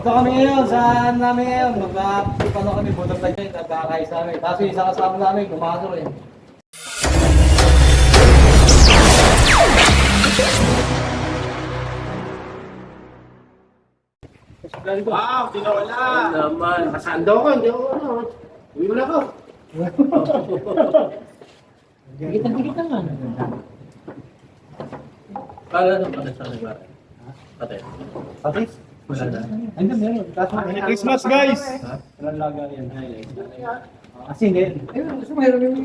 Dito kami ngayon, saan namin ngayon? Magpapano kami, buntag na dyan, nagkakais namin. Kaso isa kasama namin, kumasok eh. Wow, tinawala! Naman. Nakasando ko, hindi ako ano. Uwi mo na ako. Dikit naman. Kala na pala sa lugar. Pati. Patis? Wala na. Ayun, meron. Kaso Merry Christmas, guys! walang laga yan. Kasi hindi. Ayun, gusto mo meron yung...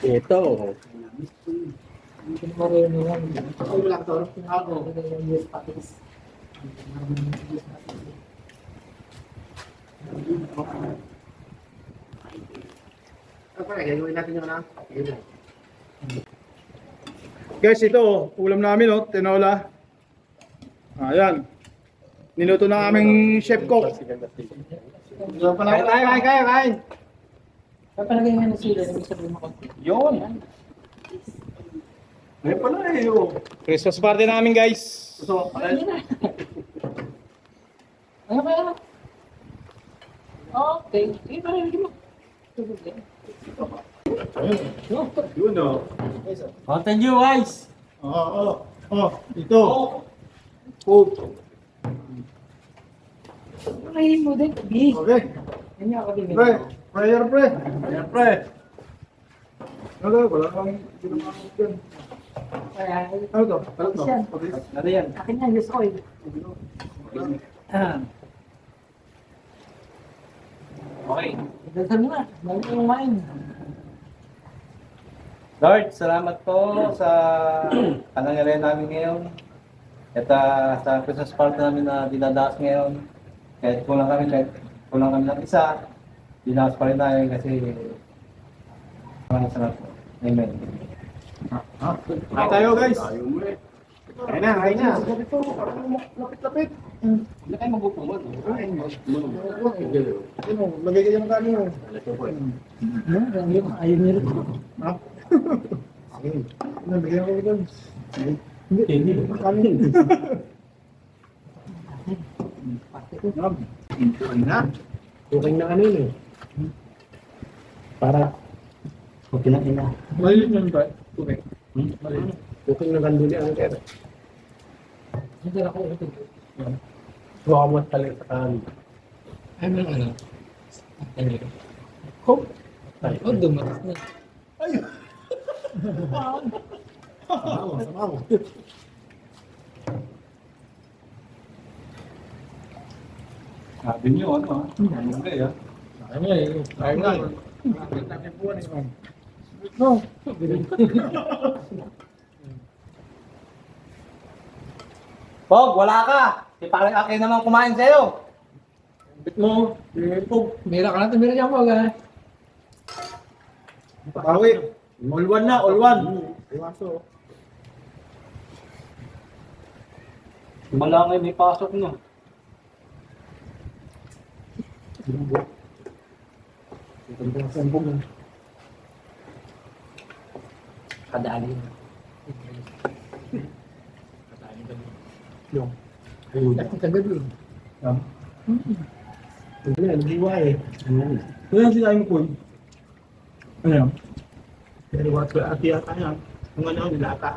Ito. Hindi ko marunong yan. Ako lang to. Ako. Patis. Gagawin natin yung ano. Guys, ito, ulam namin, oh, tinola. Ayan. Niluto ng aming chef cook. Kain tayo, kain! Papalagay nga na sila, nang sabihin mo konti. Yun. Ngayon pala eh, oh. Christmas party namin, guys. So, Ayun na. Ano ba yan? Okay. Sige, parang mo. Tubig yan. yun oh. Mountain Dew, guys! Ito. Ay, mo din. Bi. Okay. Ganyan ako din. Pre, prayer, pre. Ayan, pre. Ano, wala kang ginamamit dyan. Ano to? Ano to? Yan. Ano yan? Akin yan, gusto ko eh. Okay. Dasal mo na. Dami yung kumain. Lord, salamat po sa panangyarihan namin ngayon. At sa Christmas party namin na dinadaas ngayon. Kahit kulang kami ng isa, dinaas pa rin namin kasi maraming salamat po. Amen. Kain tayo, guys. Kain na, kain na. Lapit-lapit. Hindi kayo magupuman. Ano, lagay kayo ng kanin, oh. Ayun nila. Ha? Ano, lagyan ko doon. Hindi, kanin. Tuking na ano yun eh. Para Okay na ina. Malilit yun, ba? Okay. tuking na kanduli ang kera. Hindi ako ito. Baka mo talit sa kanin. Ay, meron ano? Ayun. Oh, dumatas na. Sama mo. Sabi niyo, ano? Okay, ah. Ano eh, kain nga. Natin buwan eh, man. No. Pog, wala ka! Si parang akin naman kumain sa'yo. Bit mo, pog. Mira ka na, tumira dyan po, ha? Papawi. All one na, all one. Iwaso. Malangay may pasok no. Kadali. Yung. Ayun. At kagabi. Hindi na, nagdiwa eh. Ano yung sinabi mo, Poy? Ano yan? Pero what ko ati ata yan. Kung ano, nilata.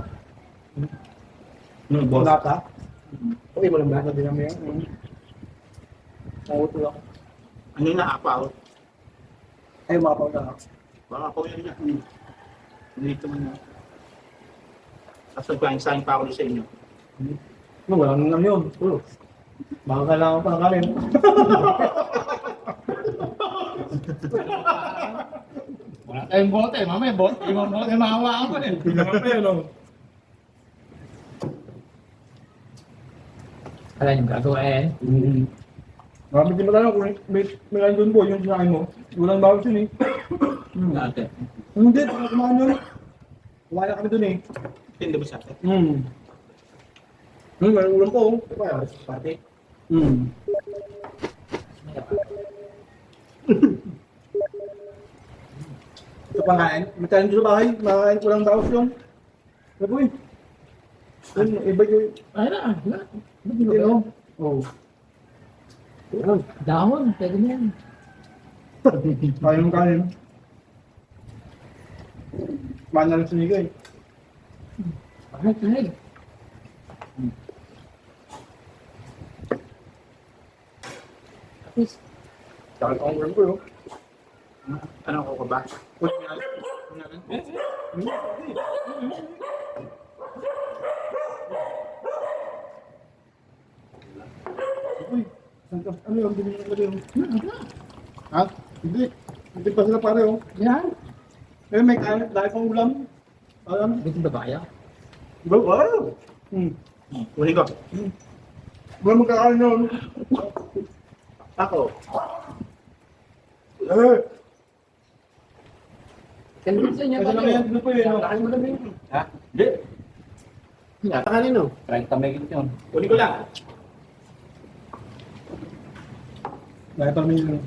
Ano, boss? Nilata? Okay mo lang ba? Sabi namin yan. Nauto lang. Ano yung naapaw? Ay, mapaw na. Baka po yun yan. Dito man na. Sasabihin sa pa ako sa inyo. No, walang nam yun. Baka kailangan pa ng kanin. Wala tayong bote, mamaya bote. Ibang bote, mahawakan ko din. Kailangan pa yun, no? Alam niyo, gagawa eh. Marami din matalo kung may kain doon po, yung sinain mo. Walang bawal yun eh. Dati. Hindi, kumain yun. Kumain kami doon eh. Hindi ba sa akin? May ulam ko. Kaya, pati. Ito pa kain. May kain doon sa bahay. Makakain ko lang daos yung. Baboy. Iba yung... Ay na, wala. You know? Oh. Dahon, pwede na yan. Kaya ng kanin. Mana lang sinigay. Kahit. Tapos, Kaya ang ulam ko yun. Ano ko ba? Uy, ano yung binigyan ko yun? Ha? Hindi. Hindi pa sila pare oh. yan. Eh, may kanin, dahil pang ulam. Alam? Dito ba kaya? Diba? Wow! Kunin ko. Wala magkakain yun. Ako. Eh! Kanina niya Kasi naman yan, dito po yun. Kain mo na ba yun? Ha? Hindi. Yata kanino? 30 megit yun. Kunin ko lang. Dahil pa may yun.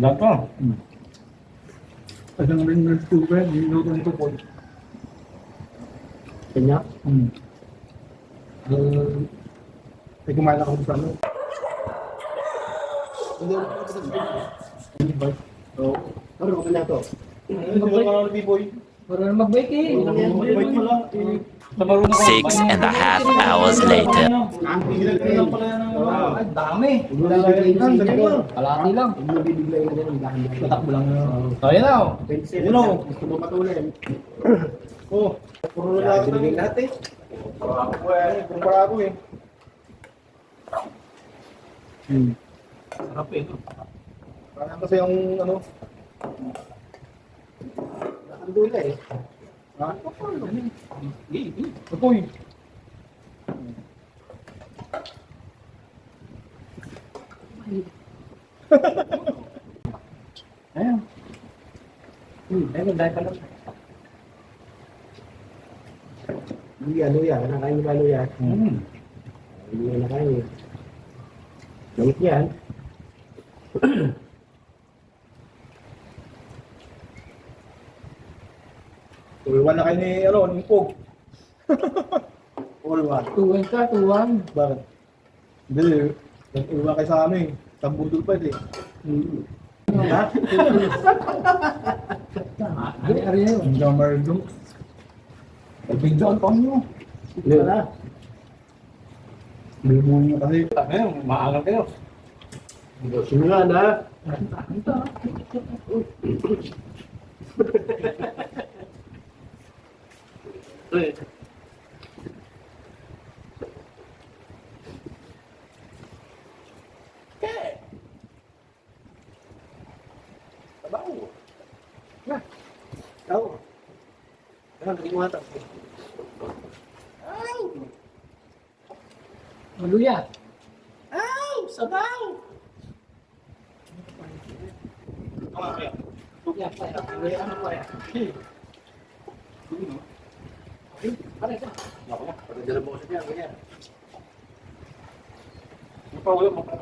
Dato. Kasi naman yung nag-tubig, minuto nito po. Kanya? Ay, kumain ako sa ano. Oo. Ano ko na to? Hindi ko lang B-boy. Marunong mag-bake eh. B-boy mo lang. Sa marunong ko. 6.5 hours later. Ginagano lang pala yan ng ay, dami. Kalati lang. Tatakbo lang. So, yan na. Yun o. Gusto mo patuloy. Oh, puro na Binigay natin. kumpara ako eh. Sarap eh. Parang kasi yung ano, Nakandula eh. ha? Apoy. Ayan. Ayun, dahil pala. Luya. Nakain mo ba luya? Hindi na nakain eh. Lamit yan. Tuwan na kayo ni, ano, ni Pog. All one. Tuwan ka, tuwan. Bakit? Hindi, nag-iwan kayo sa amin. Tambudol pa eh. Ha? Ari yun. Ang jammer doon. Nag-bigyan pa nyo. Wala. Bibuhin nyo kasi. Ayun, maagal kayo. Simula na. Oo. Ano, hindi mo ata. Maluya. Luya pa yan. Luya ano pa yan? Pare ka. Pagdala mo kasi yan, ganyan. Ipawala mo pa.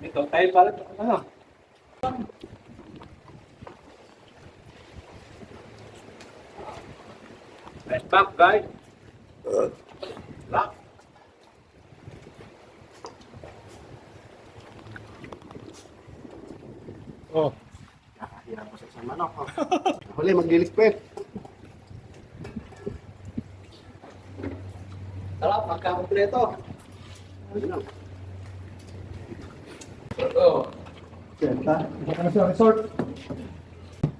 Ito, tayo pala. Ano? Nice back, guys. Lock. Oh. Hirap ko sa manok. Huli, magliligpit. Sarap, magkakompleto. Ano? Oh. Senta. Ito ka na sa resort.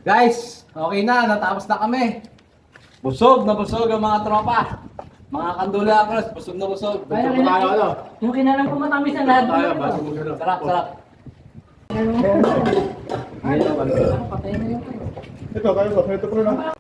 Guys, okay na, natapos na kami. Busog na busog ang mga tropa. Mga Kandula-Cross, busog na busog. Kaya Gusto mo tayo, ano? yung kinalang ko matamis ang lahat. Tayo, bago mo gano'n. Sarap, sarap. Ano, patay na yun. Ito, kayo ba? Ito ko na.